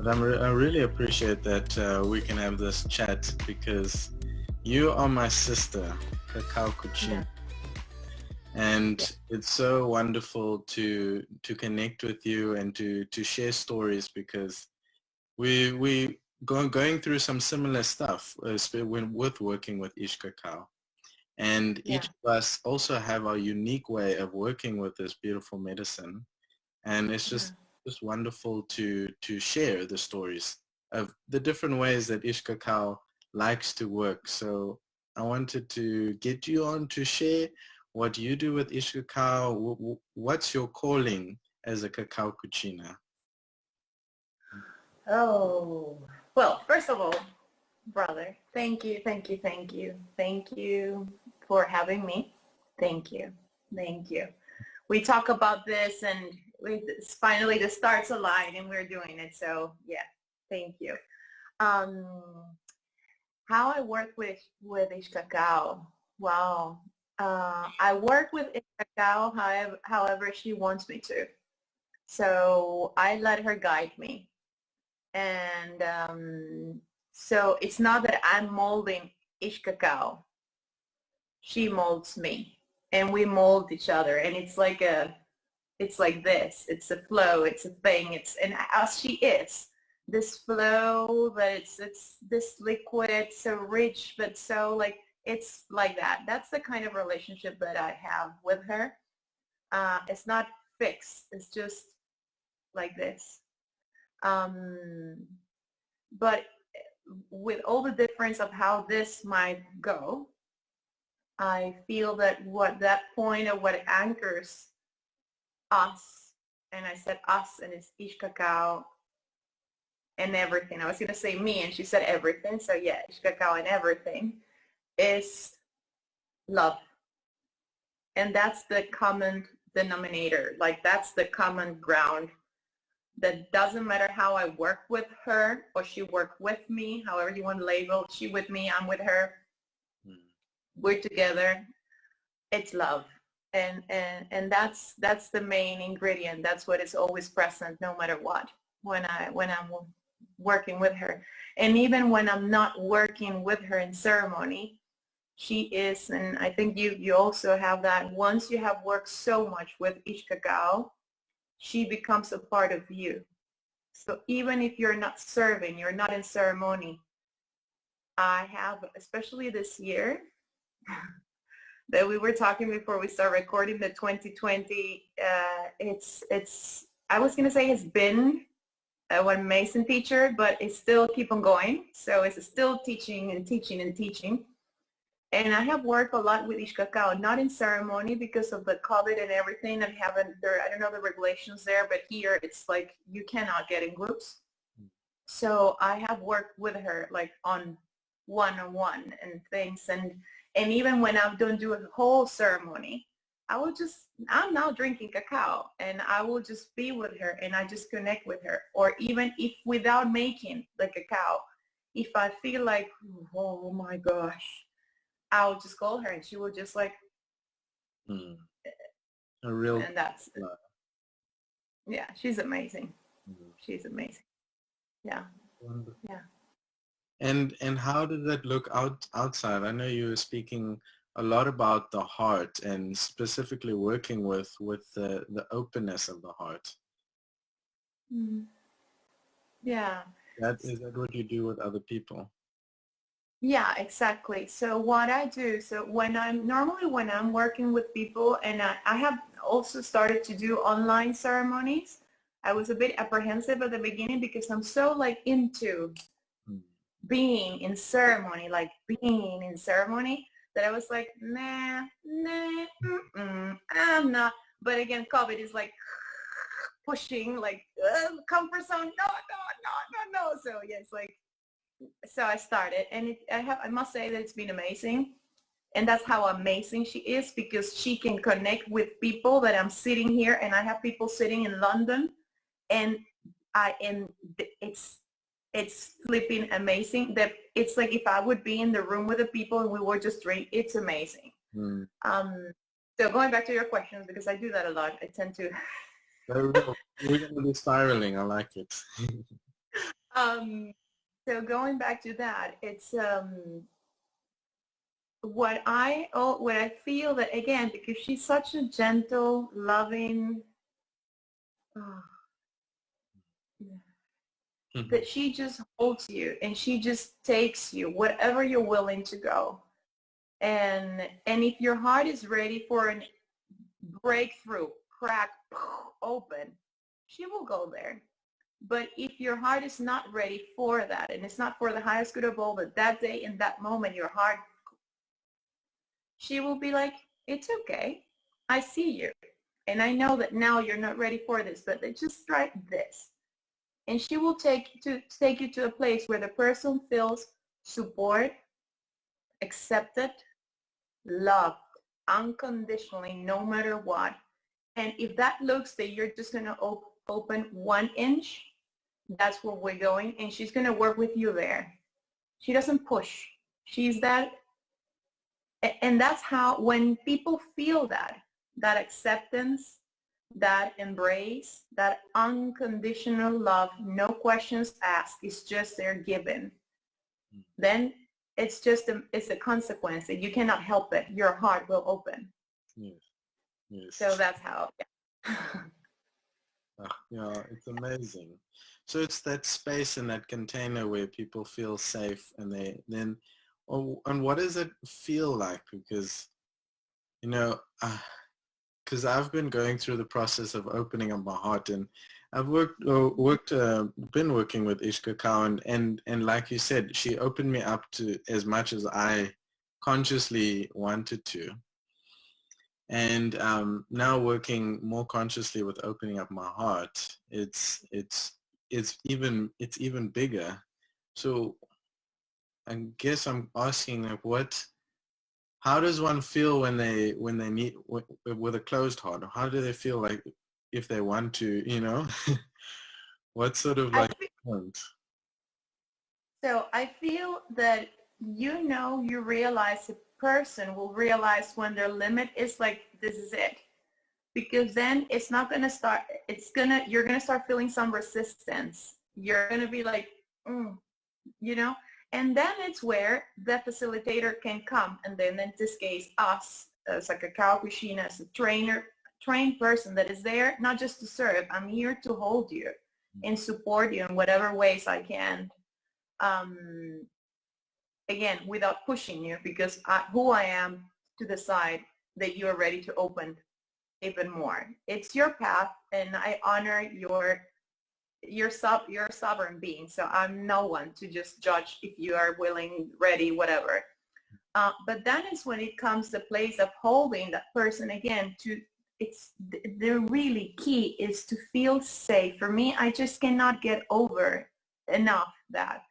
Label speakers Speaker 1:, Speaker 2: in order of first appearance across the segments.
Speaker 1: But I really appreciate that we can have this chat because you are my sister, Cacao Kuchina. And it's so wonderful to connect with you and to share stories because we going through some similar stuff with working with ixCacao. And each of us also have our unique way of working with this beautiful medicine. And it's just wonderful to share the stories of the different ways that ixCacao likes to work. So I wanted to get you on to share what you do with ixCacao. What's your calling as a Cacao Kuchina?
Speaker 2: Oh, well, first of all, brother, thank you for having me. Thank you. We talk about this and finally the stars align and we're doing it. So yeah, thank you. How I work with ixCacao. Wow. I work with ixCacao however she wants me to. So I let her guide me. And so it's not that I'm molding ixCacao. She molds me and we mold each other, and it's like this. It's a flow, it's a thing, and as she is, this flow, but it's this liquid, so rich, but so like, it's like that. That's the kind of relationship that I have with her. It's not fixed, it's just like this. But with all the difference of how this might go, I feel that that point of what anchors us, and I said us, and it's ixCacao and everything. I was going to say me, and she said everything. So yeah, ixCacao and everything is love. And that's the common denominator. Like, that's the common ground. That doesn't matter how I work with her or she worked with me, however you want to label, she with me, I'm with her. We're together. It's love. And that's the main ingredient. That's what is always present no matter what when I'm working with her. And even when I'm not working with her in ceremony, she is, and I think you also have that, once you have worked so much with ixCacao, she becomes a part of you. So even if you're not serving, you're not in ceremony, I have, especially this year, that we were talking before we start recording, the 2020, it's I was gonna say it's been one amazing teacher, but it's still keep on going. So it's still teaching and teaching and teaching. And I have worked a lot with ixCacao, not in ceremony because of the COVID and everything. I don't know the regulations there, but here it's like you cannot get in groups. So I have worked with her like on one-on-one and things. And even when I don't do a whole ceremony, I'm now drinking cacao and I will just be with her and I just connect with her. Or even if without making the cacao, if I feel like, oh my gosh, I'll just call her and she will just like,
Speaker 1: a real,
Speaker 2: and that's, yeah, she's amazing. She's amazing. Yeah.
Speaker 1: Wonderful.
Speaker 2: Yeah.
Speaker 1: And how did that look outside? I know you were speaking a lot about the heart and specifically working with the openness of the heart.
Speaker 2: Yeah.
Speaker 1: Is that what you do with other people?
Speaker 2: Yeah, exactly. So what I do, so when I'm working with people, and I have also started to do online ceremonies, I was a bit apprehensive at the beginning because I'm so like into being in ceremony, that I was like, nah, I'm not. But again, COVID is like pushing, like, comfort zone, no. So yes, like, so I started, and I must say that it's been amazing. And that's how amazing she is, because she can connect with people that I'm sitting here, and I have people sitting in London, and it's flipping amazing. That it's like if I would be in the room with the people and we were just drinking, it's amazing. So going back to your questions, because I do that a lot, I tend to.
Speaker 1: We're going to be spiraling. I like it.
Speaker 2: So going back to that, it's what I feel that, again, because she's such a gentle, loving, oh, that she just holds you and she just takes you whatever you're willing to go. And if your heart is ready for an breakthrough, crack, open, she will go there. But if your heart is not ready for that, and it's not for the highest good of all, but that day, in that moment, your heart, she will be like, it's okay. I see you. And I know that now you're not ready for this, but just try this. And she will take you to a place where the person feels support, accepted, loved, unconditionally, no matter what. And if that looks that you're just going to open 1 inch, that's where we're going. And she's going to work with you there. She doesn't push. She's that. And that's how, when people feel that acceptance, that embrace, that unconditional love, no questions asked, it's just they're given, then it's a consequence that you cannot help it. Your heart will open.
Speaker 1: Yes. Yes.
Speaker 2: So that's how.
Speaker 1: Yeah, it's amazing. So it's that space in that container where people feel safe, and and what does it feel like? Because, because I've been going through the process of opening up my heart, and I've been working with ixCacao, and like you said, she opened me up to as much as I consciously wanted to. And now working more consciously with opening up my heart, it's even bigger. So I guess I'm asking, like, how does one feel when they meet with a closed heart? How do they feel, like, if they want to, what sort of like
Speaker 2: So I feel that you realize, a person will realize when their limit is like, this is it. Because then it's not going to start, you're going to start feeling some resistance. You're going to be like, and then it's where the facilitator can come. And then in this case, us as a Cacao Kuchina, as a trained person that is there, not just to serve, I'm here to hold you and support you in whatever ways I can. Again, without pushing you, because who I am to decide that you are ready to open even more. It's your path, and I honor your sovereign being. So I'm no one to just judge if you are willing, ready, whatever. But then is when it comes the place of holding that person again. It's the really key is to feel safe. For me, I just cannot get over enough that.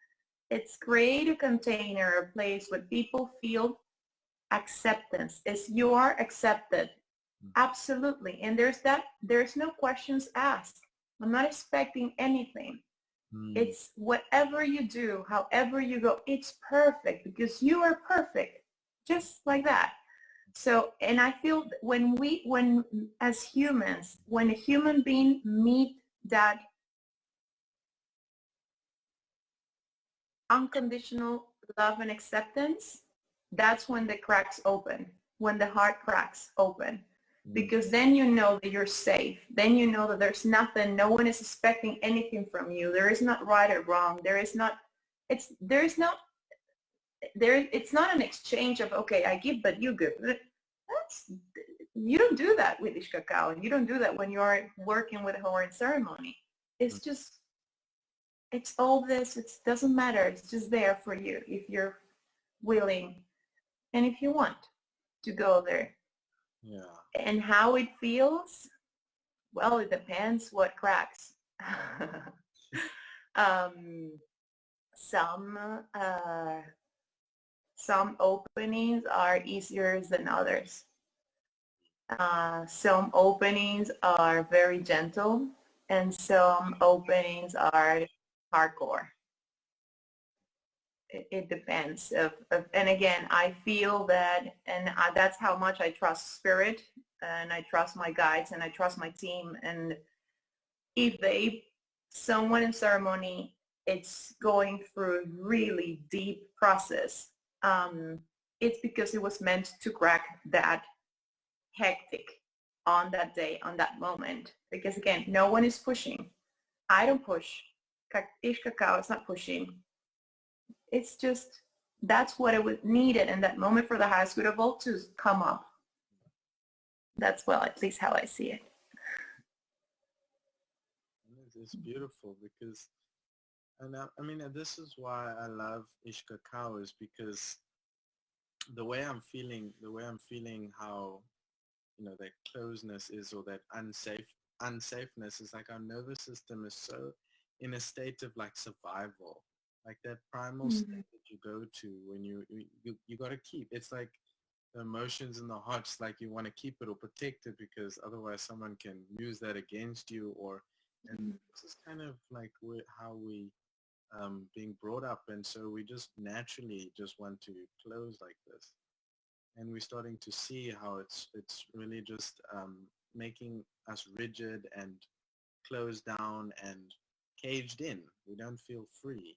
Speaker 2: It's create a container, a place where people feel acceptance. Is you are accepted. Absolutely. And there's no questions asked. I'm not expecting anything. It's whatever you do, however you go, it's perfect because you are perfect. Just like that. So, and I feel when as humans, when a human being meet that unconditional love and acceptance, that's when the cracks open, when the heart cracks open. Because then you know that you're safe. Then you know that there's nothing, no one is expecting anything from you. There is not right or wrong. It's not an exchange of, okay, I give, but you give. You don't do that with ixCacao, and you don't do that when you're working with her in ceremony. It's just, it's all this, it doesn't matter. It's just there for you if you're willing and if you want to go there.
Speaker 1: Yeah.
Speaker 2: And how it feels, well, it depends what cracks. Some openings are easier than others. Some openings are very gentle, and some openings are hardcore. It depends. And again, I feel that, and that's how much I trust spirit, and I trust my guides, and I trust my team. And if someone in ceremony it's going through a really deep process, it's because it was meant to crack that hectic on that day, on that moment. Because again, no one is pushing. I don't push. ixCacao is not pushing. It's just, that's what it was needed in that moment for the highest good of all to come up. That's, well, at least how I see it.
Speaker 1: It's beautiful because, and I mean, this is why I love ixCacao, is because the way I'm feeling how, you know, that closeness is, or that unsafeness is, like our nervous system is so in a state of like survival, like that primal state that you go to when you got to keep. It's like the emotions in the heart, it's like you want to keep it or protect it, because otherwise someone can use that against you. Or, and this is kind of like how we being brought up, and so we just naturally just want to close like this. And we're starting to see how it's really just making us rigid and closed down and caged in. We don't feel free,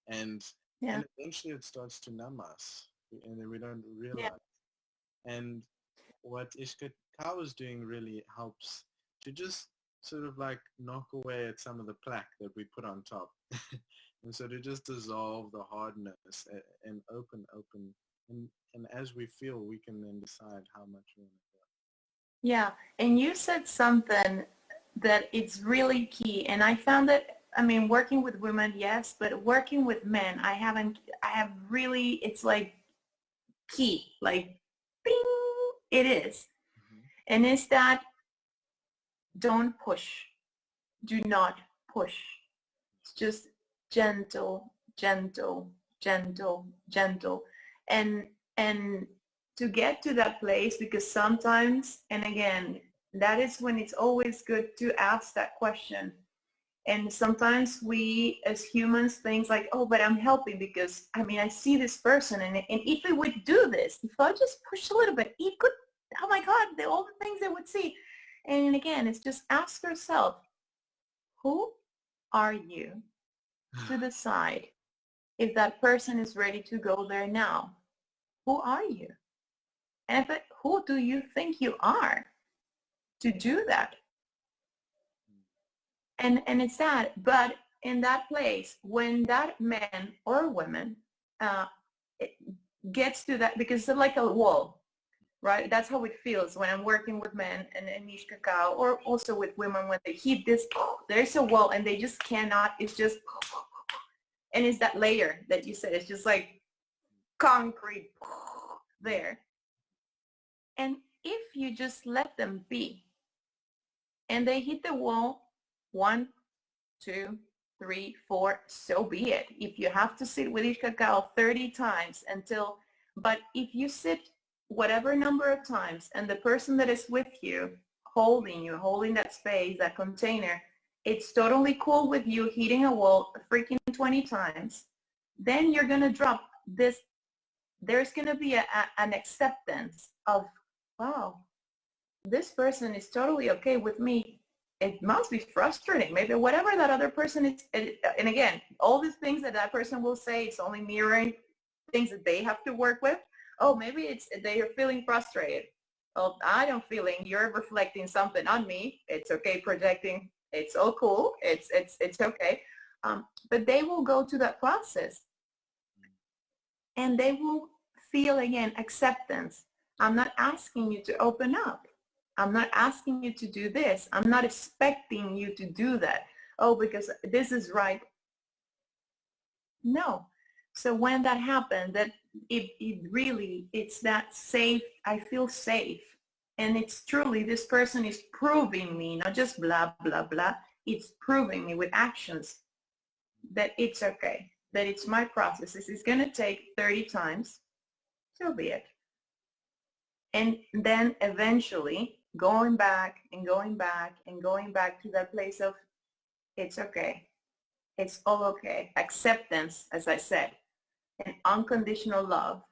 Speaker 1: and eventually it starts to numb us, and then we don't realize. And what ixCacao is doing really helps to just sort of like knock away at some of the plaque that we put on top. And so to just dissolve the hardness and open, and as we feel, we can then decide how much we want to go.
Speaker 2: Yeah, and you said something that it's really key, and I found that, I mean, working with women, yes, but working with men, I have really, it's like key, like, bing, it is. And it's that, don't push, do not push. It's just gentle, gentle, gentle, gentle. And to get to that place, because sometimes, and again, that is when it's always good to ask that question. And sometimes we as humans think like, oh, but I'm helping because, I mean, I see this person, and if it would do this, if I just push a little bit, it could, oh my God, all the things they would see. And again, it's just ask yourself, who are you to decide if that person is ready to go there now? Who are you? And who do you think you are to do that? And it's that, but in that place, when that man or woman it gets to that, because it's like a wall, right? That's how it feels when I'm working with men and ixCacao, or also with women when they hit this, there's a wall and they just cannot, it's just, and it's that layer that you said, it's just like concrete there. And if you just let them be, and they hit the wall 1, 2, 3, 4, so be it. If you have to sit with ixCacao 30 times until, but if you sit whatever number of times and the person that is with you, holding that space, that container, it's totally cool with you hitting a wall freaking 20 times, then you're going to drop this. There's going to be an acceptance of, wow, this person is totally okay with me. It must be frustrating, maybe whatever that other person is. And again, all these things that person will say, it's only mirroring things that they have to work with. Oh, maybe it's they are feeling frustrated. Oh, I don't feeling, you're reflecting something on me. It's okay projecting. It's all cool. It's okay. But they will go to that process and they will feel, again, acceptance. I'm not asking you to open up. I'm not asking you to do this. I'm not expecting you to do that. Oh, because this is right. No. So when that happened, that it really, it's that safe, I feel safe. And it's truly, this person is proving me, not just blah, blah, blah. It's proving me with actions that it's okay, that it's my process. This is going to take 30 times, so be it. And then eventually going back and going back and going back to that place of, it's okay. It's all okay. Acceptance, as I said, and unconditional love,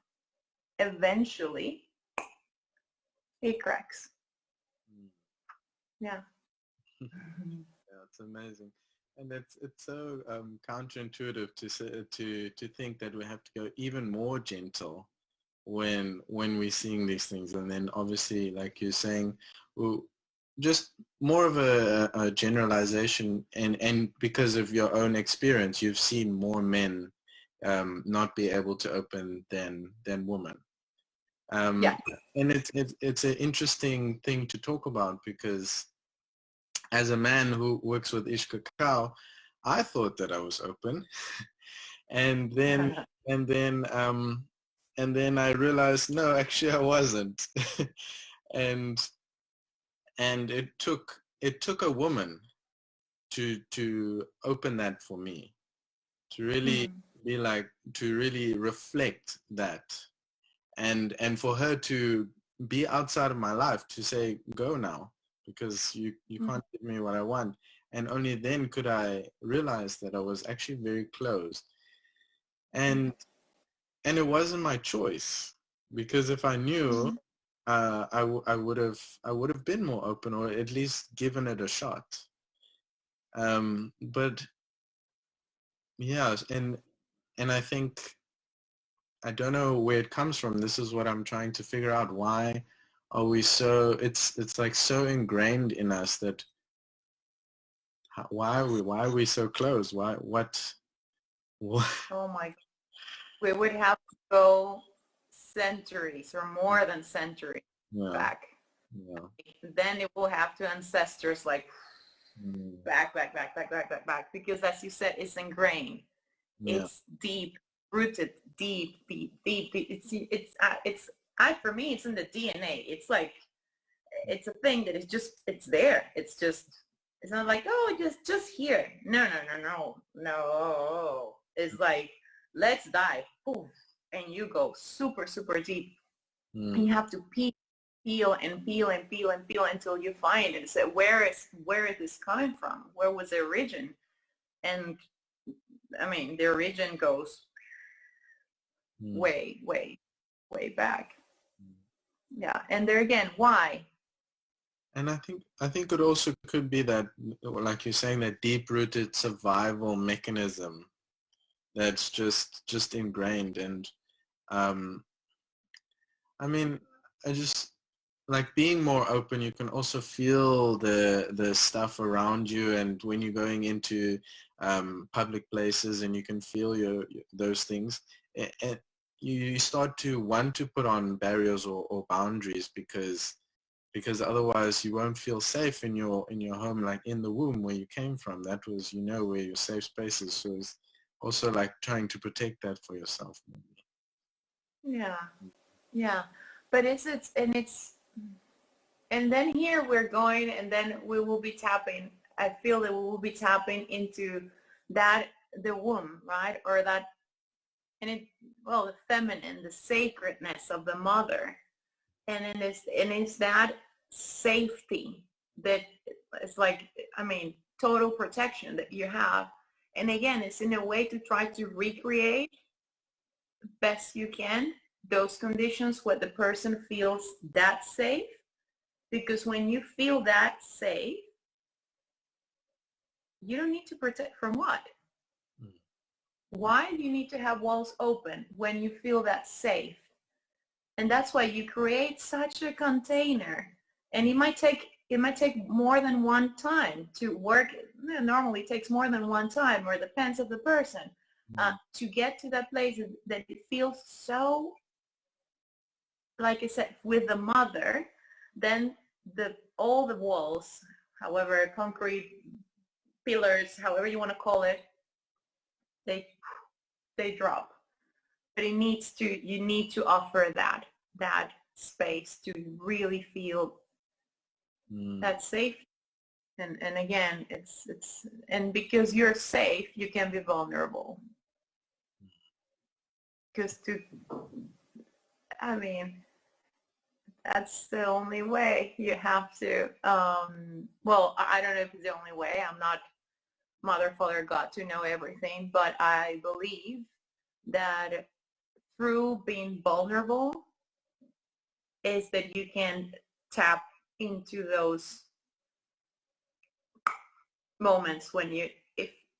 Speaker 2: eventually it cracks. Yeah.
Speaker 1: Yeah, it's amazing. And it's so counterintuitive to say, to think that we have to go even more gentle when we're seeing these things, and then obviously, like you're saying, well, just more of a generalization, and because of your own experience, you've seen more men not be able to open than women.
Speaker 2: Yeah.
Speaker 1: And it's an interesting thing to talk about, because as a man who works with ixCacao, I thought that I was open, and then and then and then I realized, no, actually I wasn't. and it took a woman to open that for me, to really be like, to really reflect that, and for her to be outside of my life, to say, go now, because you can't give me what I want. And only then could I realize that I was actually very closed. And it wasn't my choice, because if I knew, I would have been more open, or at least given it a shot. But yeah, and I think, I don't know where it comes from. This is what I'm trying to figure out. Why are we so? It's like so ingrained in us that why are we so close? Why what?
Speaker 2: Oh my, we would have to go centuries or more than centuries
Speaker 1: Yeah,
Speaker 2: back.
Speaker 1: yeah.
Speaker 2: Then it will have to ancestors, like
Speaker 1: Mm,
Speaker 2: back, because as you said, it's ingrained.
Speaker 1: yeah,
Speaker 2: It's deep rooted, deep. For me, it's in the DNA. It's like, it's a thing that is just, it's there. It's just, it's not like, oh, just here. No. It's like, let's dive, poof, and you go super, super deep. And
Speaker 1: mm,
Speaker 2: you have to feel until you find it and say, where is this coming from? Where was the origin? And I mean, the origin goes
Speaker 1: mm.
Speaker 2: way back. Yeah. And there again, why?
Speaker 1: And I think it also could be that, like you're saying, that deep-rooted survival mechanism that's just ingrained. And I mean, I just like being more open. You can also feel the stuff around you, and when you're going into public places, and you can feel those things, and you start to want to put on barriers or boundaries, because otherwise you won't feel safe in your home, like in the womb where you came from. That was, where your safe space is. So it's also like trying to protect that for yourself, maybe.
Speaker 2: Yeah. But and then here we're going, and then we will be tapping, I feel that we will be tapping into that, the womb, right? Or that, the feminine, the sacredness of the mother. And it's that safety that is like, I mean, total protection that you have. And again, it's in a way to try to recreate best you can those conditions where the person feels that safe. Because when you feel that safe, you don't need to protect from what? Why do you need to have walls open when you feel that safe? And that's why you create such a container. And it might take more than one time to work. Normally it takes more than one time, or it depends on the person, to get to that place that it feels so, like I said, with the mother. Then all the walls, however, concrete pillars, however you want to call it, they drop. But you need to offer that space to really feel that safe. And again, it's and because you're safe, you can be vulnerable. Because that's the only way. You have to, I don't know if it's the only way. I'm not Mother, Father, God to know everything, but I believe that through being vulnerable is that you can tap into those moments when it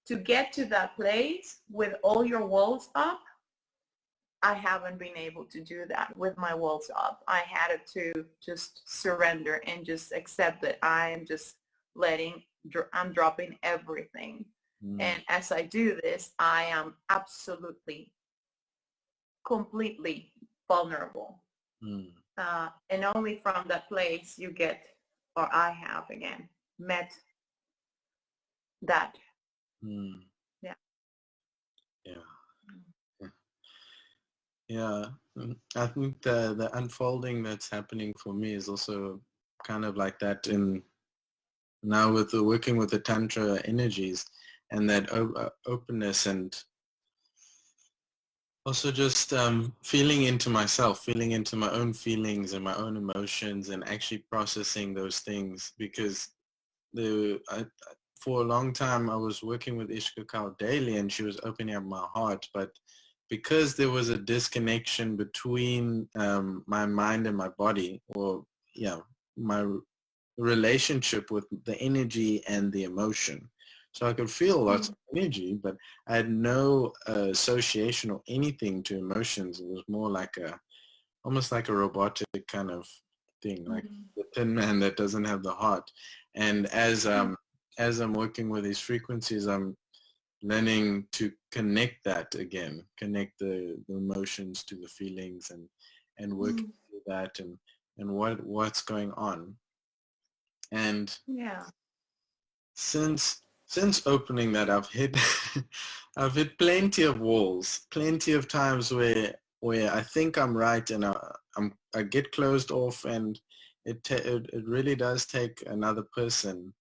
Speaker 2: to get to that place with all your walls up, I haven't been able to do that with my walls up. I had to just surrender and just accept that I am just I'm dropping everything. And as I do this, I am absolutely, completely vulnerable. And only from that place you get, or I have again, met that. Yeah.
Speaker 1: Yeah. Yeah. I think the unfolding that's happening for me is also kind of like that in now with the working with the Tantra energies and that openness, and also just feeling into myself, feeling into my own feelings and my own emotions and actually processing those things, because for a long time I was working with ixCacao daily and she was opening up my heart, but because there was a disconnection between my mind and my body, or my relationship with the energy and the emotion. So I could feel lots of energy, but I had no association or anything to emotions. It was more like almost like a robotic kind of thing, like the Tin Man that doesn't have the heart. And as I'm working with these frequencies, I'm learning to connect that again, connect the emotions to the feelings, and work through that and what's going on. And since opening that, I've hit I've hit plenty of walls, plenty of times where I think I'm right and I get closed off, and it really does take another person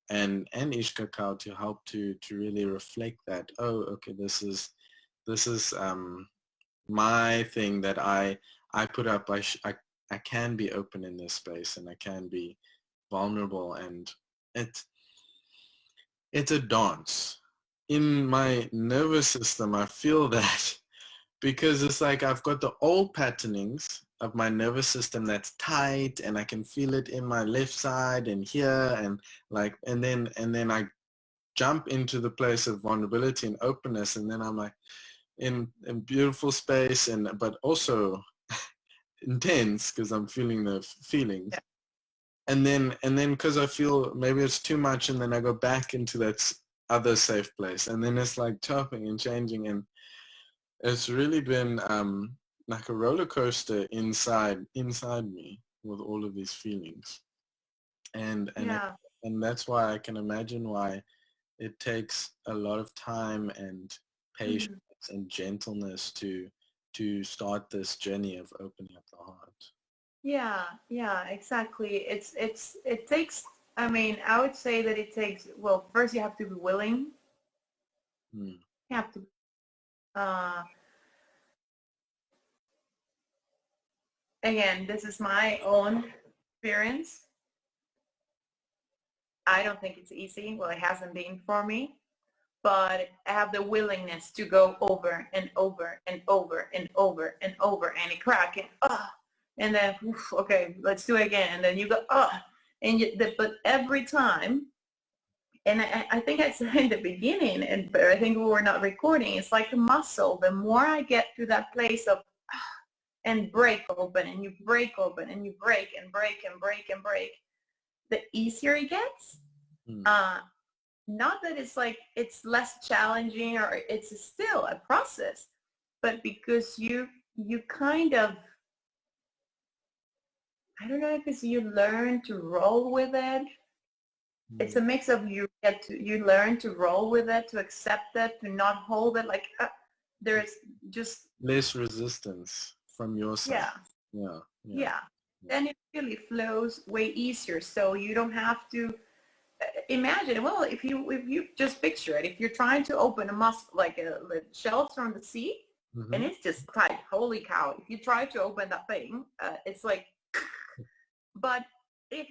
Speaker 1: and ixCacao to help to really reflect that. Oh, okay, this is my thing that I put up. I can be open in this space, and I can be vulnerable, and it's a dance. In my nervous system, I feel that because it's like I've got the old patternings of my nervous system that's tight, and I can feel it in my left side and here, and then I jump into the place of vulnerability and openness, and then I'm like in beautiful space, but also intense because I'm feeling the feelings. And then because I feel maybe it's too much, and then I go back into that other safe place, and then it's like chopping and changing, and it's really been like a roller coaster inside me with all of these feelings, and that's why I can imagine why it takes a lot of time and patience and gentleness to start this journey of opening up the heart.
Speaker 2: Yeah, exactly. It takes, I mean, I would say that it takes, well, first you have to be willing. You have to, again, this is my own experience. I don't think it's easy. Well, it hasn't been for me, but I have the willingness to go over and over and over and over and over, and it crack and then okay, let's do it again, and then you go but every time, and I think I said in the beginning, but I think we were not recording, it's like a muscle. The more I get to that place of and break open, and you break open, and you break and break and break and break, the easier it gets. Not that it's like it's less challenging, or it's still a process, but because you kind of, I don't know, because you learn to roll with it. It's a mix of you learn to roll with it, to accept it, to not hold it, like there's just
Speaker 1: less resistance from your side. Yeah.
Speaker 2: Then it really flows way easier, so you don't have to imagine. Well, if you just picture it, if you're trying to open a muscle, like the shells from the sea, and it's just tight, holy cow, if you try to open that thing, it's like, but if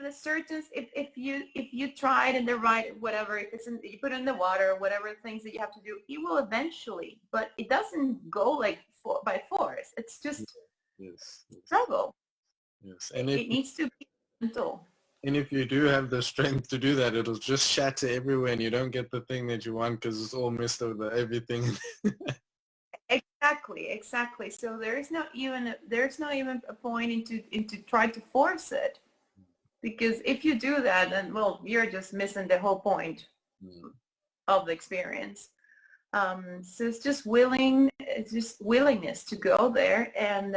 Speaker 2: you try it in the right, whatever, if it's you put it in the water, whatever things that you have to do, you will eventually, but it doesn't go like by force. It's just struggle.
Speaker 1: And
Speaker 2: it needs to be gentle.
Speaker 1: And if you do have the strength to do that, it'll just shatter everywhere and you don't get the thing that you want because it's all messed over everything.
Speaker 2: Exactly. So there's not even a point into try to force it, because if you do that, then well, you're just missing the whole point of the experience. So it's just willingness to go there and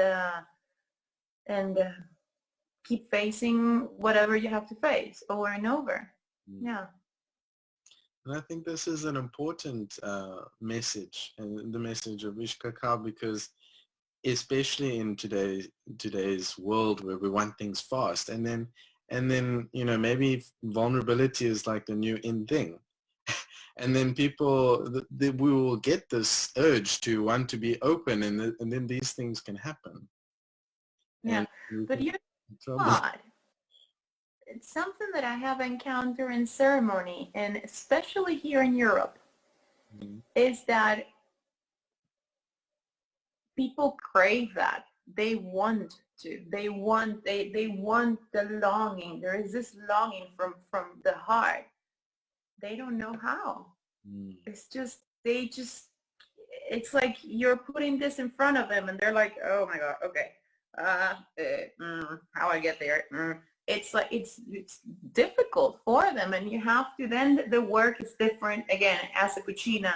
Speaker 2: keep facing whatever you have to face over and over. Yeah.
Speaker 1: And I think this is an important message, and the message of ixCacao, because especially in today's world where we want things fast, and then you know, maybe vulnerability is like the new in thing, and then people we will get this urge to want to be open, and then these things can happen.
Speaker 2: Yeah, but you know what? It's something that I have encountered in ceremony, and especially here in Europe, is that people crave that. They want to. They want the longing. There is this longing from the heart. They don't know how. It's just it's like you're putting this in front of them, and they're like, oh my God, okay, how I get there. It's like it's difficult for them, and you have to. Then the work is different. Again, as a Kuchina,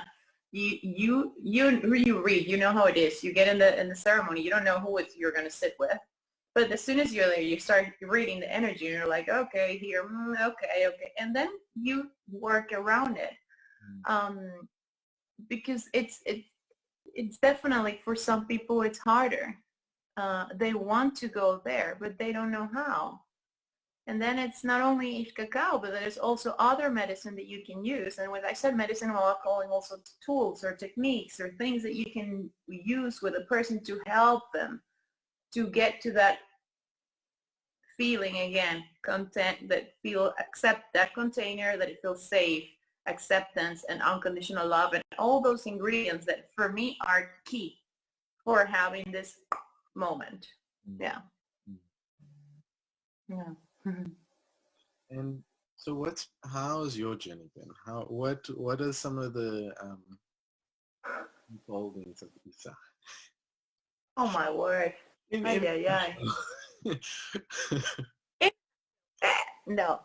Speaker 2: you read. You know how it is. You get in the ceremony. You don't know who you're going to sit with, but as soon as you're there, you start reading the energy, and you're like, okay, here, okay, and then you work around it, because it's definitely, for some people it's harder. They want to go there, but they don't know how. And then it's not only ixCacao, but there's also other medicine that you can use. And when I said medicine, I'm calling also tools or techniques or things that you can use with a person to help them to get to that feeling again, content, that feel, accept that container, that it feels safe, acceptance and unconditional love, and all those ingredients that for me are key for having this moment. Yeah. Yeah.
Speaker 1: And so how's your journey been? What are some of the unfoldings of Issa?
Speaker 2: Oh my word. No.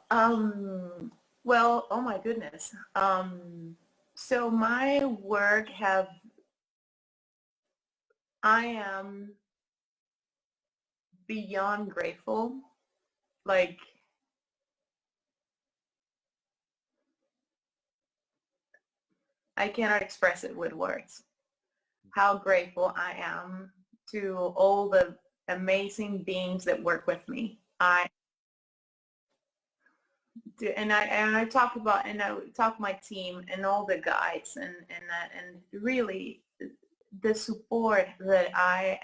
Speaker 2: Well, oh my goodness. So my work I am beyond grateful. Like, I cannot express it with words, how grateful I am to all the amazing beings that work with me. I talk about, and I talk my team and all the guides and really the support that I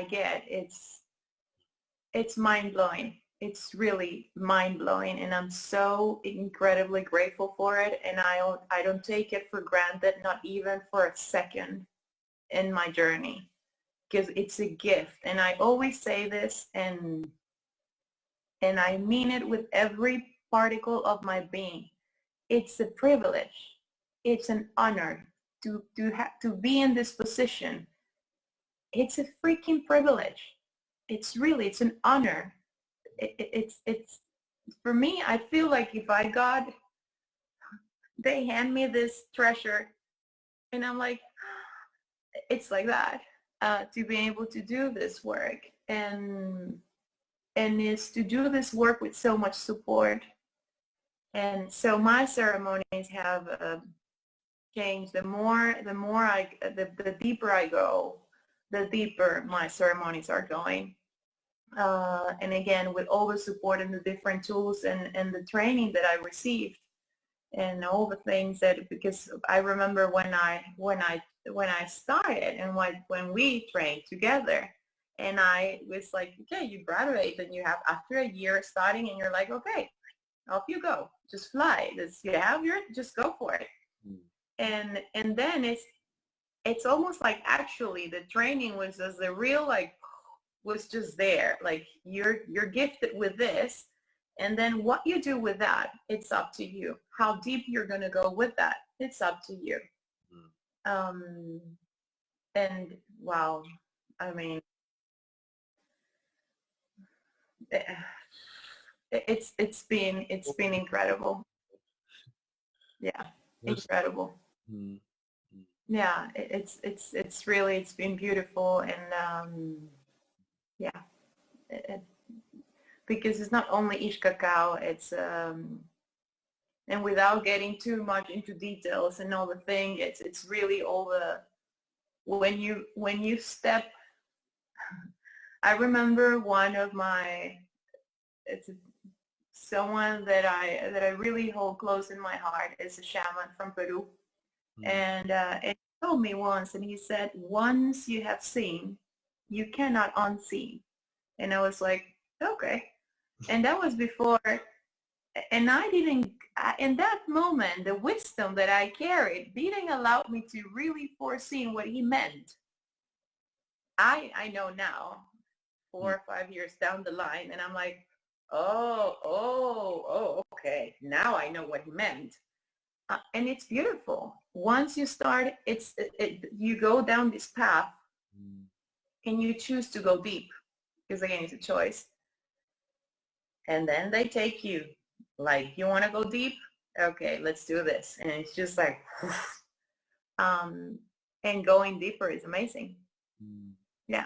Speaker 2: get, it's mind-blowing. It's really mind-blowing, and I'm so incredibly grateful for it, and I don't take it for granted, not even for a second in my journey, because it's a gift. And I always say this, and I mean it with every particle of my being. It's a privilege. It's an honor to be in this position. It's a freaking privilege. It's an honor. It's for me, I feel like if they hand me this treasure, and I'm like, it's like that, to be able to do this work, and is to do this work with so much support. And so my ceremonies have changed. The deeper I go, the deeper my ceremonies are going. And again, with all the support and the different tools and the training that I received, and all the things that, because I remember when I started, and when we trained together, and I was like, okay, you graduate, and you have, after a year starting, and you're like, okay, off you go, just fly. Just go for it. And then it's almost like, actually the training was as the real, like, was just there, like, you're gifted with this, And then what you do with that, it's up to you. How deep you're going to go with that, it's up to you. And wow, I mean, it's been incredible. Yeah, incredible. Yeah, it's really, it's been beautiful. And yeah, because it's not only ixCacao, it's and without getting too much into details and all the thing, it's really all the, when you step. I remember one of my, it's someone that I really hold close in my heart is a shaman from Peru. And he told me once, and he said, once you have seen, you cannot unsee. And I was like, okay. And that was before, and I didn't, in that moment, the wisdom that I carried didn't allow me to really foresee what he meant. I know now, 4 or 5 years down the line, and I'm like, oh, okay. Now I know what he meant. And it's beautiful. Once you start, you go down this path and you choose to go deep, because again, it's a choice. And then they take you, like, you want to go deep? Okay, let's do this. And it's just like, and going deeper is amazing. Yeah.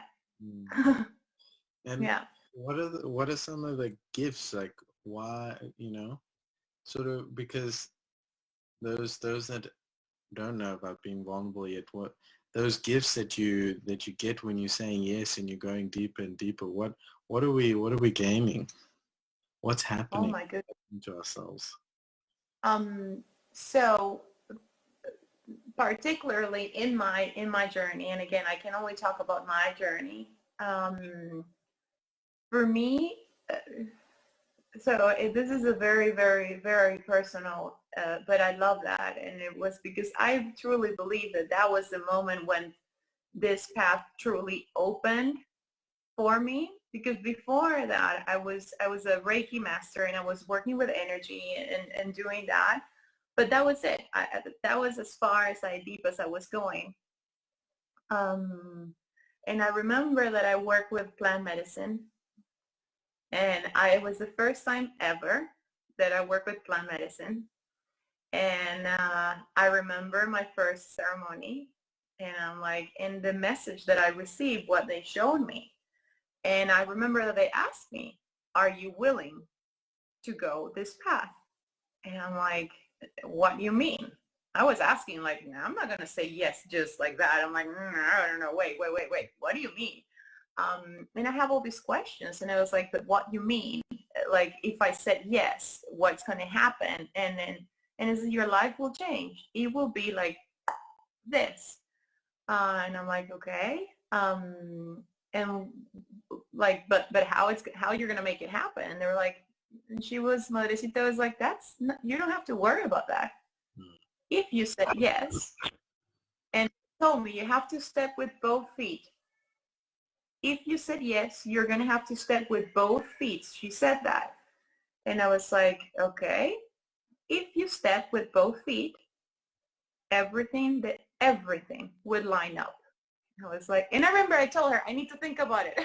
Speaker 1: And
Speaker 2: yeah.
Speaker 1: What are some of the gifts, like, why, sort of, because those that don't know about being vulnerable yet, what those gifts that you get when you're saying yes and you're going deeper and deeper, what are we gaining? What's happening?
Speaker 2: Oh my goodness.
Speaker 1: To ourselves?
Speaker 2: So particularly in my journey, and again, I can only talk about my journey. For me, so this is a very, very, very personal, but I love that. And it was because I truly believe that was the moment when this path truly opened for me. Because before that, I was a Reiki master, and I was working with energy and doing that. But that was it. That was as far deep as I was going. And I remember that I worked with plant medicine. And it was the first time ever that I worked with plant medicine. And I remember my first ceremony. And I'm like, and the message that I received, what they showed me. And I remember that they asked me, are you willing to go this path? And I'm like, what do you mean? I was asking, like, no, I'm not going to say yes just like that. I'm like, I don't know. Wait. What do you mean? And I have all these questions. And I was like, but what do you mean? Like, if I said yes, what's going to happen? And is your life will change. It will be like this. And I'm like, okay. And like, but how you're going to make it happen? And they were like, and Madrecita was like, you don't have to worry about that. If you said yes, and told me you have to step with both feet. If you said yes, you're going to have to step with both feet. She said that. And I was like, okay, if you step with both feet, everything would line up. I was like, and I remember I told her, I need to think about it.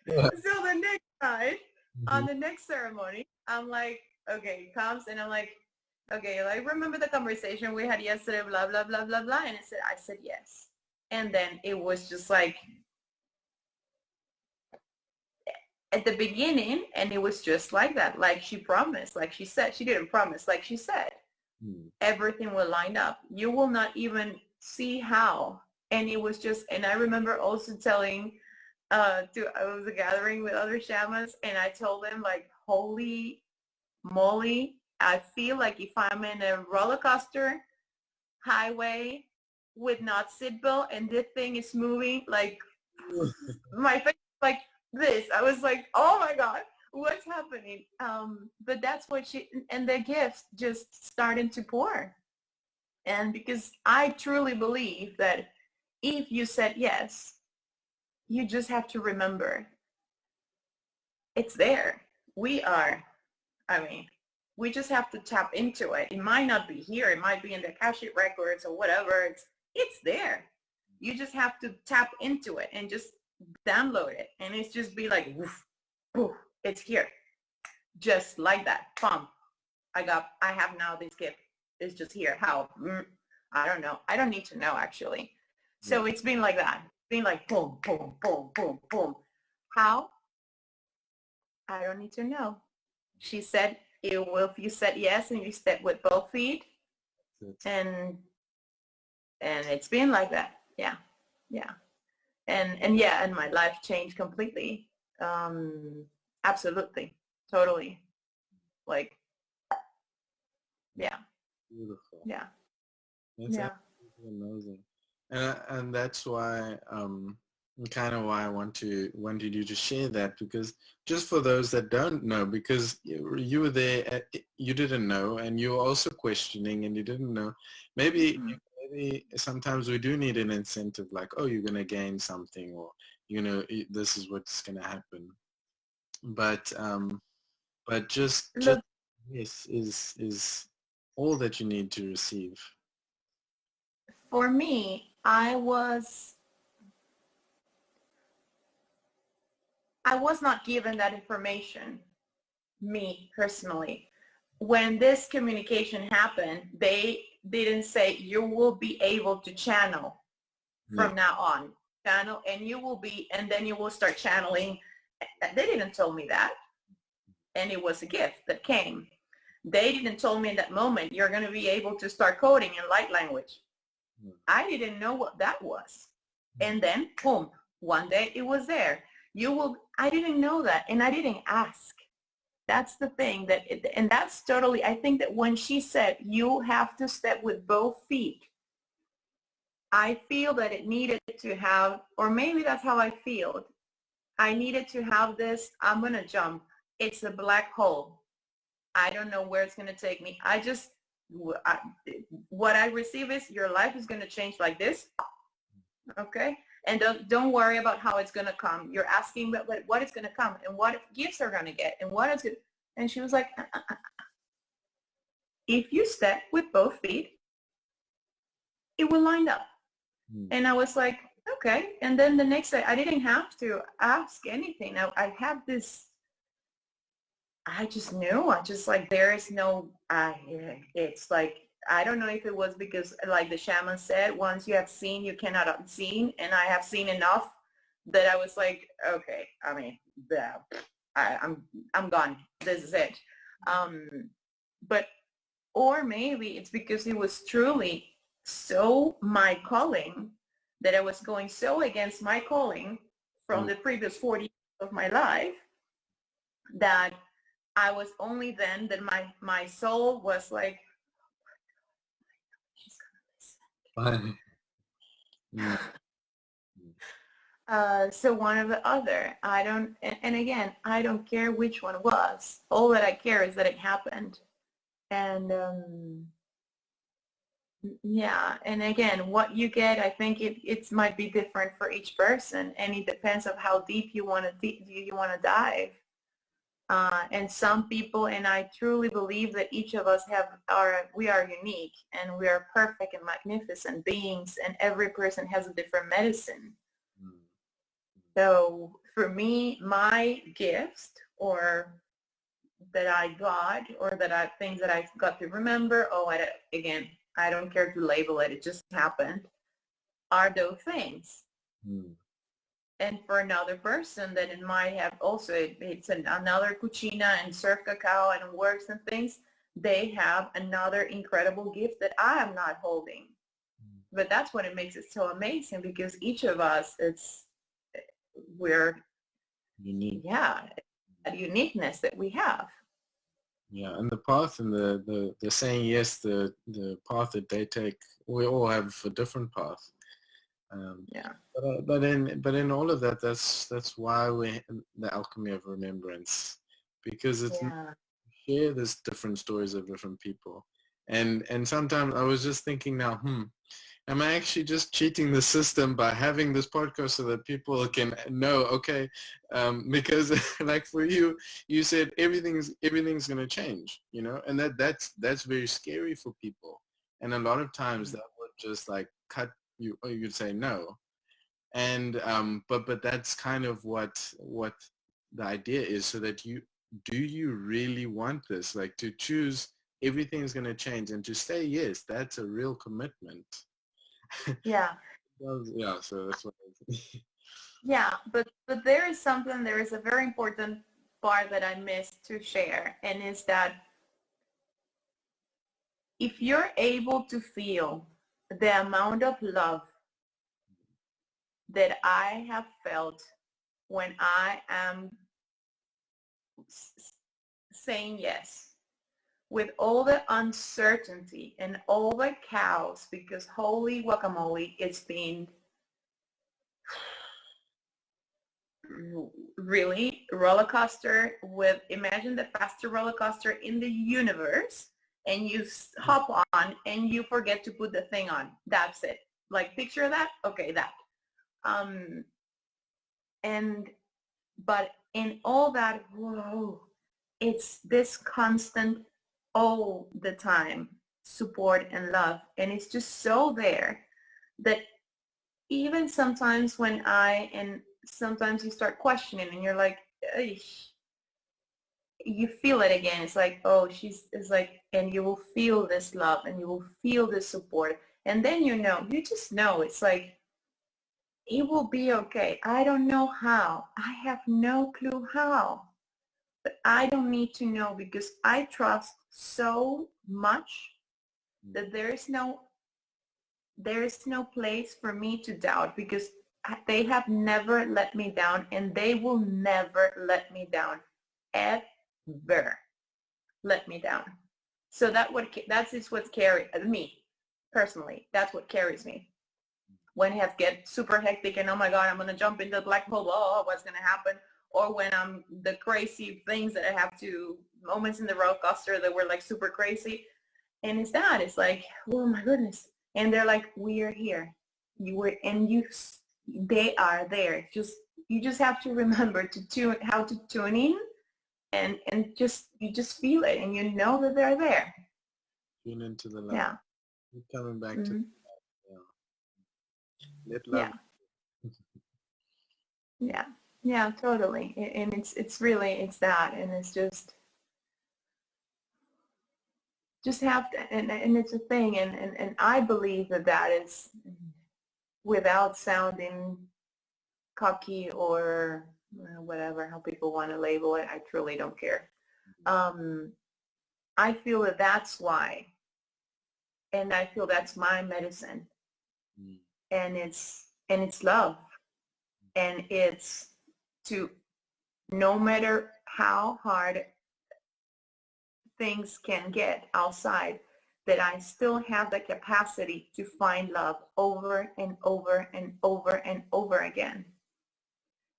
Speaker 2: So the next night, on the next ceremony, I'm like, okay, it comes, and I'm like, okay, like, remember the conversation we had yesterday, blah, blah, blah, blah, blah. And I said yes. And then it was just like, at the beginning, and it was just like that, like she promised, like she said. She didn't promise, like she said. Everything will line up. You will not even see how. And it was just, and I remember also telling, I was a gathering with other shamans, and I told them, like, holy moly, I feel like if I'm in a roller coaster highway with not seatbelt, and this thing is moving, like, my face like this. I was like, oh my God, what's happening? But that's what and the gifts just started to pour. And because I truly believe that if you said yes, you just have to remember it's there. we are, I mean, we just have to tap into it. It might not be here. It might be in the Akashic records or whatever. It's there. You just have to tap into it and just download it. And it's just be like, woof, woof, it's here. Just like that. Pump. I have now this gift. It's just here. How? I don't know. I don't need to know, actually. So it's been like that. It's been like boom, boom, boom, boom, boom. How? I don't need to know. She said, if you said yes and you step with both feet, and it's been like that. Yeah. And my life changed completely. Absolutely. Totally. Like, yeah.
Speaker 1: Beautiful.
Speaker 2: Yeah.
Speaker 1: That's absolutely amazing. And that's why kind of why I wanted you to share that, because just for those that don't know, because you were there, you didn't know, and you were also questioning, and you didn't know. Maybe sometimes we do need an incentive, like, oh, you're gonna gain something, or this is what's gonna happen. But just yes is all that you need to receive.
Speaker 2: For me, I was not given that information, me personally. When this communication happened, they didn't say you will be able to channel from now on. Channel, and then you will start channeling. They didn't tell me that. And it was a gift that came. They didn't tell me in that moment, you're going to be able to start coding in light language. I didn't know what that was. And then, boom, one day it was there. I didn't know that, and I didn't ask. That's the thing, and that's totally, I think that when she said, you have to step with both feet, I feel that it needed to have, or maybe that's how I feel. I needed to have this, I'm going to jump. It's a black hole. I don't know where it's going to take me. What I receive is your life is going to change like this. Okay? And don't worry about how it's going to come. You're asking what is going to come and what gifts are going to get and what is it. And she was like, if you step with both feet, it will line up. And I was like, okay. And then the next day, I didn't have to ask anything. I had this, I just knew. I just like, there is no, it's like, I don't know if it was because, like the shaman said, once you have seen, you cannot unseen. And I have seen enough that I was like, okay, I mean, I'm gone. This is it. Or maybe it's because it was truly so my calling that I was going so against my calling from the previous 40 years of my life that I was only then that my soul was like, she's gonna listen. So one or the other. And again, I don't care which one it was. All that I care is that it happened. And yeah, and again, what you get, I think it might be different for each person, and it depends on how deep you want to dive. And some people, and I truly believe that each of us we are unique, and we are perfect and magnificent beings, and every person has a different medicine. So for me, my gifts, or that I got, or things that I got to remember, again, I don't care to label it, it just happened, are those things. And for another person that it might have also, it's another Kuchina and surf cacao and works and things, they have another incredible gift that I am not holding. But that's what it makes it so amazing, because each of us, we're unique. Yeah, a uniqueness that we have.
Speaker 1: Yeah, and the path and the saying yes, the path that they take, we all have a different path.
Speaker 2: Yeah.
Speaker 1: But in all of that, that's why the Alchemy of Remembrance, because it's share this different stories of different people, and sometimes I was just thinking now, am I actually just cheating the system by having this podcast so that people can know, okay, because like for you, you said everything's going to change, you know, and that's very scary for people. And a lot of times that would just like cut you, or you'd say no. And but that's kind of what the idea is, so that do you really want this, like to choose everything's going to change and to say yes, that's a real commitment.
Speaker 2: Yeah.
Speaker 1: Yeah, so that's what
Speaker 2: Yeah, but there is something, there is a very important part that I missed to share, and is that if you're able to feel the amount of love that I have felt when I am saying yes, with all the uncertainty and all the chaos, because holy guacamole, it's been really roller coaster. With, imagine the fastest roller coaster in the universe, and you hop on and you forget to put the thing on. That's it. Like, picture that. Okay, that. But in all that, whoa, it's this constant, all the time, support and love, and it's just so there that even sometimes when sometimes you start questioning and you're like, you feel it again. It's like, oh, it's like, and you will feel this love and you will feel this support. And then you just know, it's like, it will be okay. I don't know how. I have no clue how. But I don't need to know, because I trust so much that there is no place for me to doubt, because they have never let me down, and they will never let me down, ever let me down. So that is what carries me personally. That's what carries me when it has get super hectic and, oh my God, I'm going to jump into the black hole. Oh, what's going to happen? Or when I'm the crazy things that I have to, moments in the roller coaster that were like super crazy. And it's like, oh my goodness. And they're like, we are here. They are there. You just have to remember how to tune in, and you just feel it, and you know that they're there.
Speaker 1: tune into the love.
Speaker 2: Yeah.
Speaker 1: You're coming back to let love.
Speaker 2: Yeah, totally. And it's really, it's that, and it's just have to, and it's a thing, and I believe that is, without sounding cocky or whatever, how people want to label it, I truly don't care. I feel that that's why, and I feel that's my medicine, and it's love, and it's to, no matter how hard things can get outside, that I still have the capacity to find love over and over and over and over again.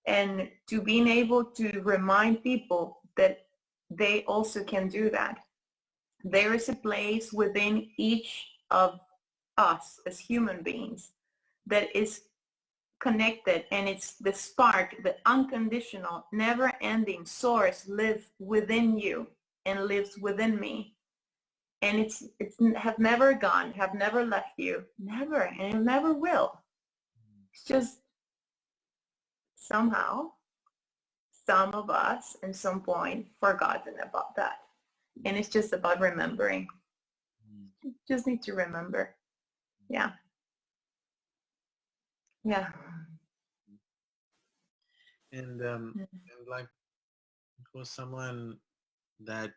Speaker 2: And to being able to remind people that they also can do that. There is a place within each of us as human beings that is connected, and it's the spark, the unconditional, never-ending source lives within you and lives within me. And it's have never gone, have never left you, never, and it never will. It's just somehow some of us at some point forgotten about that. And it's just about remembering. You just need to remember. Yeah.
Speaker 1: And like, for someone that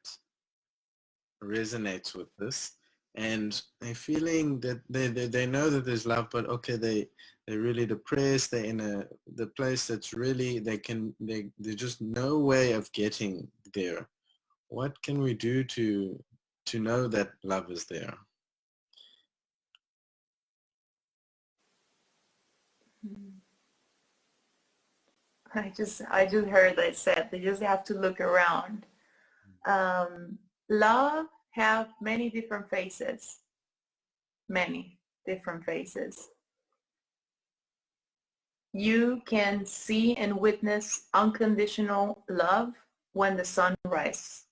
Speaker 1: resonates with this, and they're feeling that they know that there's love, but okay, they're really depressed, they're in the place that's really, there's just no way of getting there. What can we do to know that love is there?
Speaker 2: I just heard that said they just have to look around. Love have many different faces, many. different faces. You can see and witness unconditional love when the sun rises.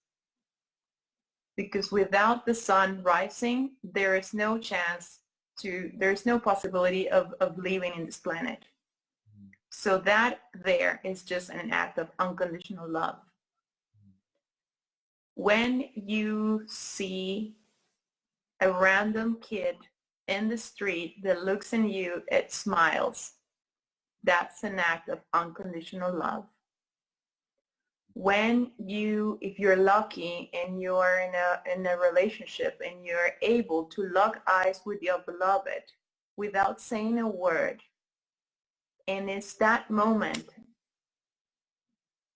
Speaker 2: Because without the sun rising, there is no chance to, there's no possibility of living in this planet. So that there is just an act of unconditional love. When you see a random kid in the street that looks at you, it smiles, that's an act of unconditional love. When you, if you're lucky and you're in a relationship and you're able to lock eyes with your beloved without saying a word, and it's that moment,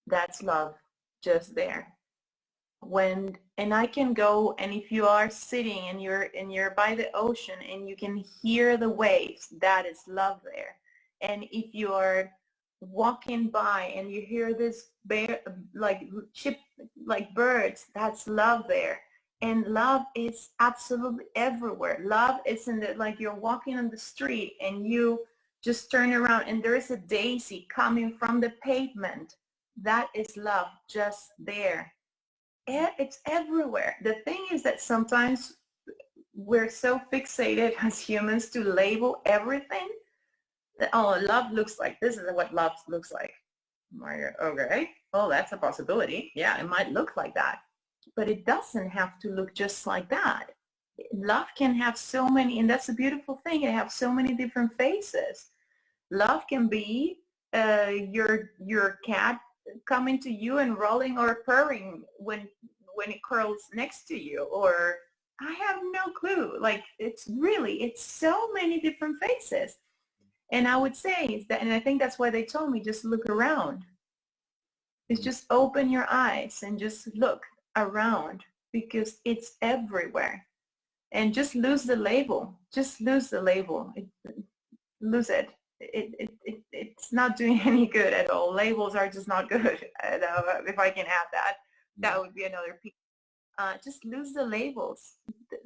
Speaker 2: that's love, just there. When, and I can go, and if you are sitting and you're by the ocean and you can hear the waves, that is love there. And if you are walking by and you hear this bear, like birds, that's love there. And love is absolutely everywhere. Love is in the, like you're walking on the street and you just turn around and there is a daisy coming from the pavement. That is love, just there. It's everywhere. The thing is that sometimes we're so fixated as humans to label everything that, oh, love looks like this, is what love looks like. Okay, oh, that's a possibility. Yeah, it might look like that. But it doesn't have to look just like that. Love can have so many, and that's a beautiful thing, it has so many different faces. Love can be your cat coming to you and rolling or purring when it curls next to you, or I have no clue. Like it's so many different faces. And I would say is that, and I think that's why they told me just look around. Is just open your eyes and just look around because it's everywhere. And just lose the label. Just lose the label. Lose it. It's not doing any good at all. Labels are just not good. If I can add that, that would be another piece. Just lose the labels. They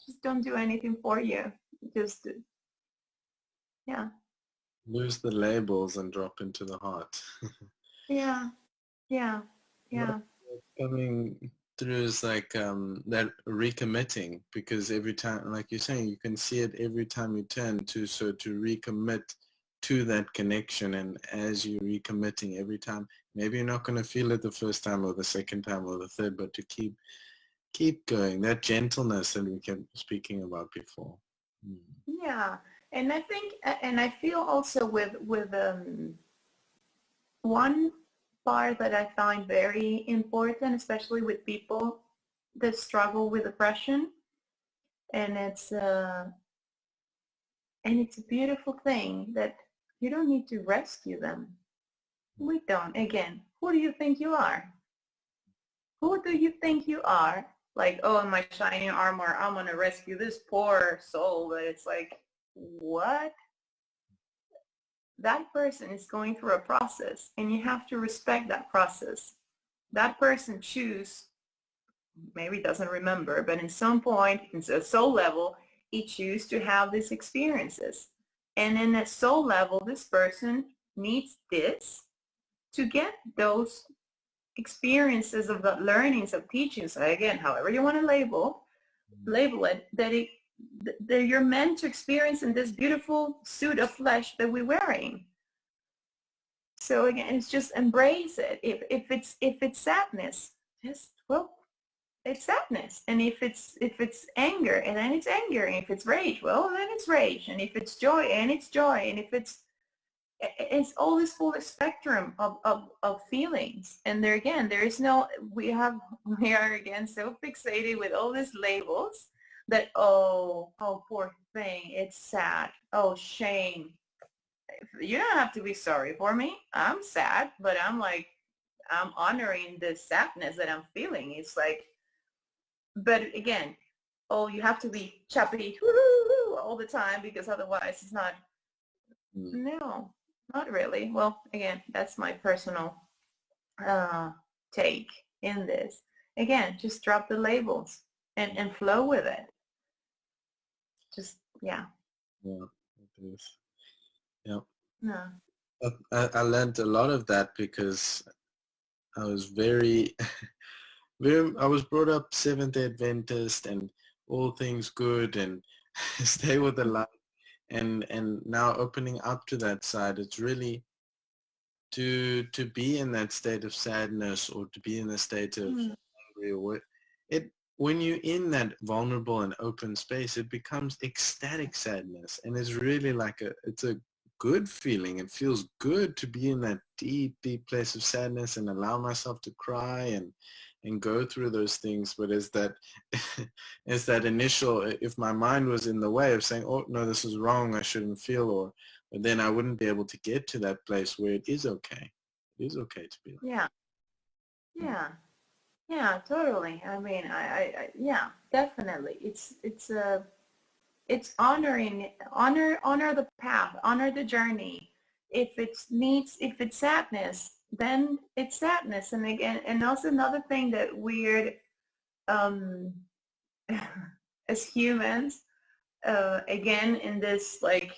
Speaker 2: just don't do anything for you. Just, yeah.
Speaker 1: Lose the labels and drop into the heart.
Speaker 2: Yeah.
Speaker 1: What's coming through is like that recommitting, because every time, like you're saying, you can see it every time you turn to, so to recommit to that connection. And as you're recommitting every time, maybe you're not going to feel it the first time or the second time or the third, but to keep going, that gentleness that we kept speaking about before.
Speaker 2: Yeah, and I think, and I feel also with one part that I find very important, especially with people that struggle with depression, and it's a beautiful thing that you don't need to rescue them. We don't. Again, who do you think you are? Who do you think you are? Like, oh, in my shining armor, I'm going to rescue this poor soul. But it's like, what? That person is going through a process, and you have to respect that process. That person maybe doesn't remember, but in some point, in a soul level, he chooses to have these experiences. And in a soul level, this person needs this to get those experiences of the learnings of teachings, again, however you want to label it, that you're meant to experience in this beautiful suit of flesh that we're wearing. So again, it's just embrace it. If it's sadness, just, well, it's sadness. And if it's anger, and then it's anger. And if it's rage, well, then it's rage. And if it's joy, and it's joy. And if it's all this full spectrum of feelings. And there again, there is no, we are again so fixated with all these labels that, oh poor thing, it's sad, oh shame. You don't have to be sorry for me. I'm sad, but I'm honoring the sadness that I'm feeling. It's like, but again, oh, you have to be chappy all the time because otherwise it's not. No, not really. Well, again, that's my personal take in this. Again, just drop the labels and flow with it. Just Yeah.
Speaker 1: Yeah, it is. Yeah.
Speaker 2: No.
Speaker 1: I learned a lot of that because I was very, I was brought up Seventh-day Adventist and all things good and stay with the light. And now opening up to that side, it's really to be in that state of sadness or to be in a state of angry or what, it when you're in that vulnerable and open space, it becomes ecstatic sadness, and it's really like it's a good feeling. It feels good to be in that deep, deep place of sadness and allow myself to cry and go through those things. But as that as that initial, if my mind was in the way of saying, oh no, this is wrong, I shouldn't feel, or then I wouldn't be able to get to that place where it is okay. It is okay to be like
Speaker 2: Yeah. Yeah. Yeah, totally. I mean, yeah, definitely. It's honor the path, honor the journey. If it's sadness, then it's sadness. And again, and also another thing that weird, um, as humans, again, in this like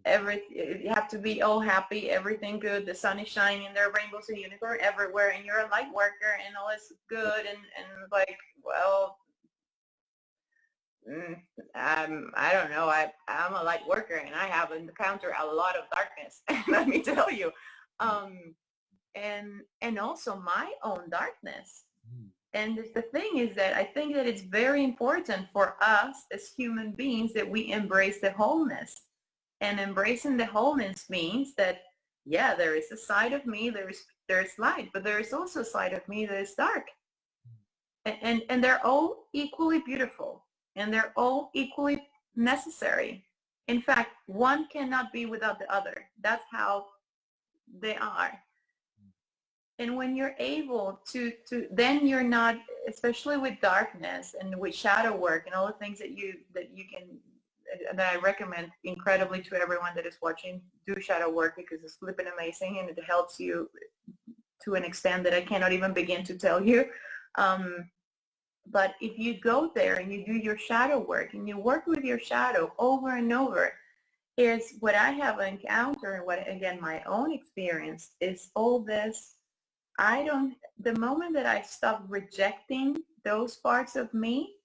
Speaker 2: you have to be all happy, everything good, the sun is shining, there are rainbows and unicorn everywhere, and you're a light worker and all is good, and like, well, I don't know, I'm a light worker and I have encountered a lot of darkness, let me tell you, and also my own darkness. And the thing is that I think that it's very important for us as human beings that we embrace the wholeness. And embracing the wholeness means that, yeah, there is a side of me, there's light, but there is also a side of me that is dark. And they're all equally beautiful, and they're all equally necessary. In fact, one cannot be without the other. That's how they are. And when you're able to then you're not, especially with darkness and with shadow work and all the things that you can, that I recommend incredibly to everyone that is watching, do shadow work, because it's flipping amazing and it helps you to an extent that I cannot even begin to tell you. But if you go there and you do your shadow work and you work with your shadow over and over, is what I have encountered, and what, again, my own experience is all this. The moment that I stop rejecting those parts of me,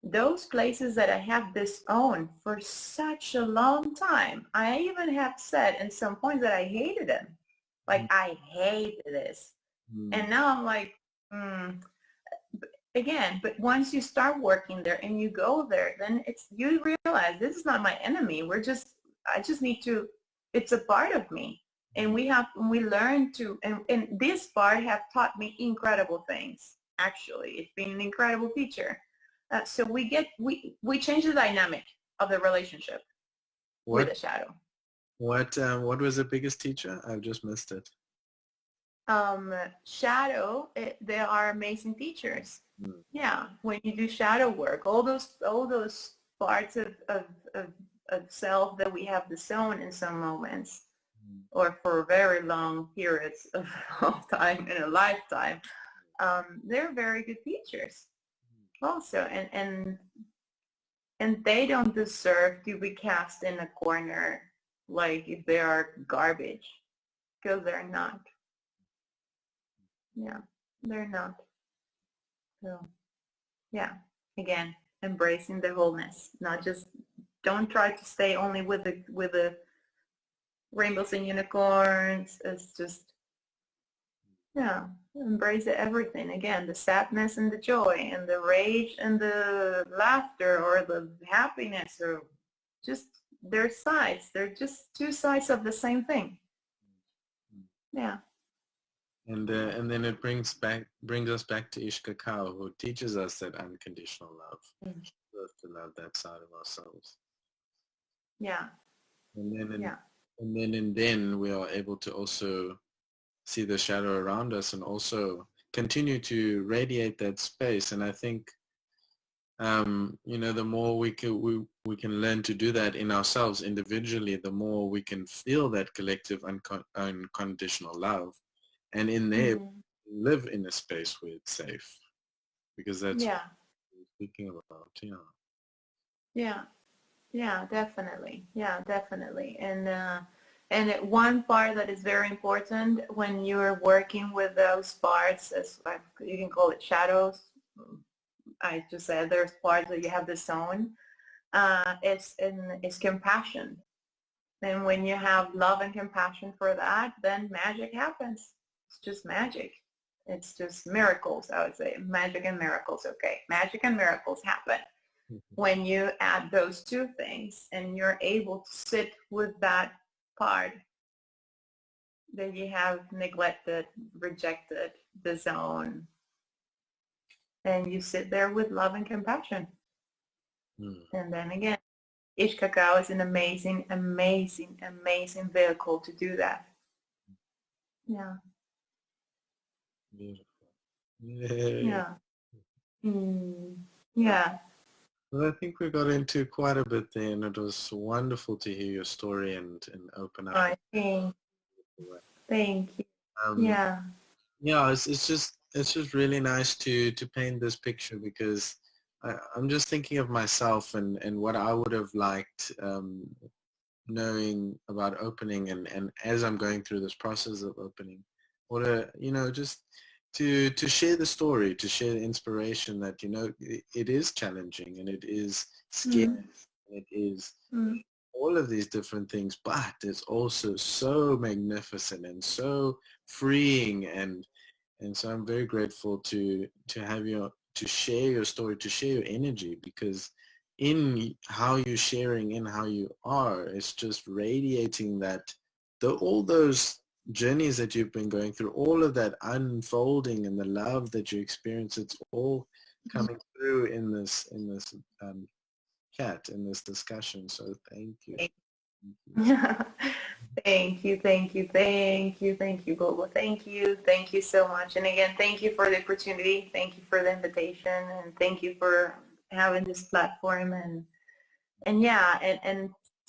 Speaker 2: those places that I have disowned for such a long time, I even have said in some points that I hated them. Like, I hate this. And now I'm like, again, but once you start working there and you go there, then you realize this is not my enemy. I just need to, it's a part of me. And we learn to, and this part have taught me incredible things. Actually, it's been an incredible teacher. So we change the dynamic of the relationship with the shadow.
Speaker 1: What was the biggest teacher? I've just missed it.
Speaker 2: Shadow, they are amazing teachers. Yeah, when you do shadow work, all those parts of self that we have disowned in some moments, or for very long periods of time in a lifetime, they're very good teachers also, and they don't deserve to be cast in a corner like if they are garbage, because they're not. Yeah, they're not. So, yeah, again, embracing the wholeness, not just, don't try to stay only with the rainbows and unicorns. It's just, yeah, embrace everything. Again, the sadness and the joy and the rage and the laughter or the happiness, or just their sides. They're just two sides of the same thing. Yeah.
Speaker 1: And then it brings us back to ixCacao, who teaches us that unconditional love. To love that side of ourselves.
Speaker 2: Yeah.
Speaker 1: And then we are able to also see the shadow around us and also continue to radiate that space. And I think, the more we can learn to do that in ourselves individually, the more we can feel that collective unconditional love. And in there, live in a space where it's safe. Because that's what we're speaking about,
Speaker 2: Yeah. Yeah, definitely. Yeah, definitely. And one part that is very important when you're working with those parts, as like, you can call it shadows. I just said there's parts that you have the zone. It's compassion. And when you have love and compassion for that, then magic happens. It's just magic. It's just miracles, I would say. Magic and miracles, okay. Magic and miracles happen when you add those two things and you're able to sit with that part that you have neglected, rejected, the zone, and you sit there with love and compassion. And then again, ixCacao is an amazing, amazing, amazing vehicle to do that. Yeah.
Speaker 1: Beautiful. Yay.
Speaker 2: Yeah. Yeah.
Speaker 1: Well, I think we got into quite a bit there, and it was wonderful to hear your story and open up.
Speaker 2: I think. Thank you. Yeah.
Speaker 1: Yeah, it's just really nice to paint this picture, because I'm just thinking of myself and what I would have liked knowing about opening, and as I'm going through this process of opening, or just to share the story, to share the inspiration that it is challenging and it is scary, and it is all of these different things, but it's also so magnificent and so freeing, and so I'm very grateful to have you to share your story, to share your energy, because in how you're sharing, in how you are, it's just radiating that all those journeys that you've been going through, all of that unfolding and the love that you experience, it's all coming through in this chat, in this discussion. So thank you.
Speaker 2: Thank you, thank you, thank you, thank you, Gogo. Thank you so much. And again, thank you for the opportunity. Thank you for the invitation, and thank you for having this platform. And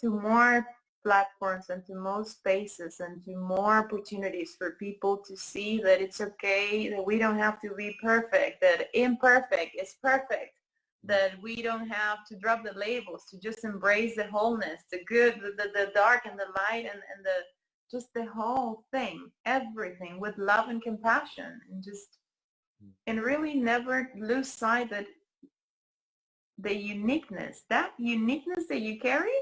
Speaker 2: to more platforms and to more spaces and to more opportunities for people to see that it's okay, that we don't have to be perfect, that imperfect is perfect, that we don't have to drop the labels, to just embrace the wholeness, the good, the dark and the light, and just the whole thing, everything with love and compassion, and really never lose sight that the uniqueness that you carry,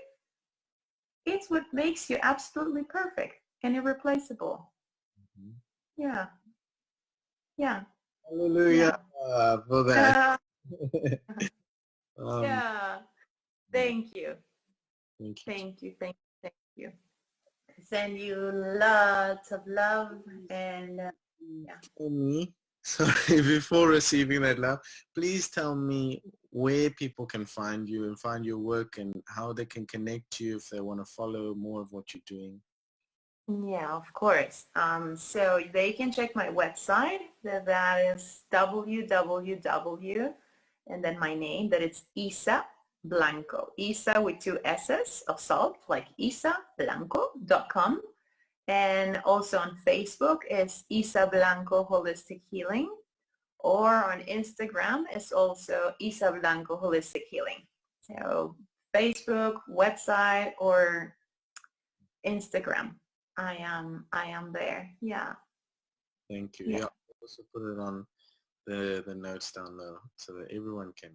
Speaker 2: it's what makes you absolutely perfect and irreplaceable. Yeah.
Speaker 1: Hallelujah for that.
Speaker 2: Yeah. Thank you.
Speaker 1: Thank you.
Speaker 2: Thank you. Send you lots of love, and
Speaker 1: Tell me, sorry, before receiving that love, please tell me where people can find you and find your work, and how they can connect to you if they want to follow more of what you're doing.
Speaker 2: Yeah, of course. So they can check my website. That is www, and then my name, that it's Issa Blanco. Issa with two S's of salt, like issablanco.com. And also on Facebook is Issa Blanco Holistic Healing, or on Instagram is also Issa Blanco Holistic Healing. So Facebook, website, or Instagram. I am there. Yeah.
Speaker 1: Thank you. Yeah, I'll also put it on the notes down low so that everyone can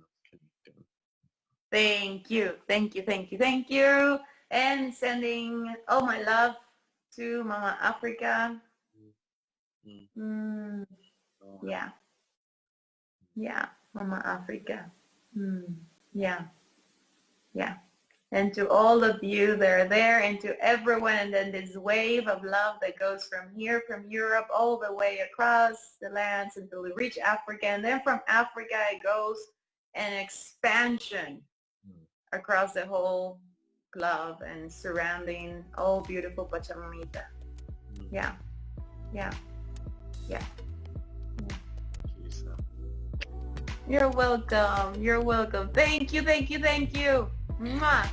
Speaker 1: do.
Speaker 2: Thank you. And sending all my love to Mama Africa. Yeah, Mama Africa. Yeah. And to all of you that are there, and to everyone, and then this wave of love that goes from here, from Europe, all the way across the lands until we reach Africa. And then from Africa, it goes an expansion across the whole globe and surrounding all beautiful Pachamamita. Yeah. You're welcome. Thank you. Mwah.